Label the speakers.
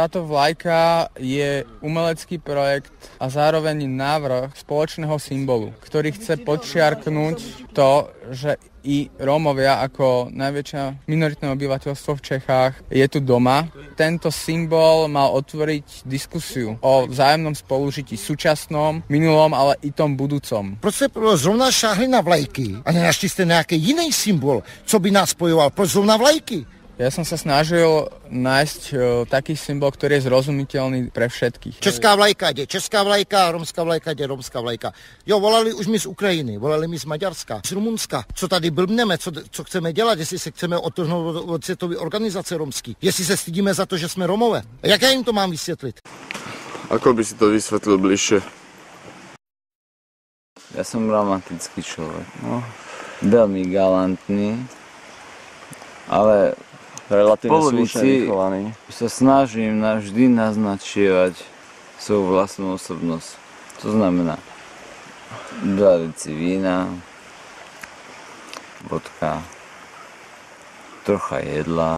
Speaker 1: Táto vlajka je umelecký projekt a zároveň návrh spoločného symbolu, ktorý chce podčiarknúť to, že i Rómovia ako najväčšie minoritné obyvateľstvo v Čechách je tu doma. Tento symbol mal otvoriť diskusiu o vzájomnom spolužití súčasnom, minulom, ale i tom budúcom.
Speaker 2: Proč jste zrovna šáhli na vlajky a nenašli jste nějaký jiný symbol, co by nás spojoval? Proč zrovna vlajky?
Speaker 1: Ja som sa snažil nájsť taký symbol, ktorý je zrozumiteľný pre všetkých.
Speaker 2: Česká vlajka, jde česká vlajka, romská vlajka, jde romská vlajka. Jo, volali už mi z Ukrajiny, volali mi z Maďarska, z Rumunska. Co tady blbneme, co chceme dělat, jestli se chceme odtrhnout od světové organizace romský, jestli se stydíme za to, že jsme Romové. Jak já jim to mám vysvětlit?
Speaker 3: Ako by si to vysvetlil bližšie?
Speaker 4: Ja som romantický človek, veľmi galantný, ale
Speaker 3: relatívne slušne vychovaný.
Speaker 4: Sa snažím vždy naznačievať svoju vlastnú osobnosť. To znamená 2 deci vína, vodka, trocha jedla.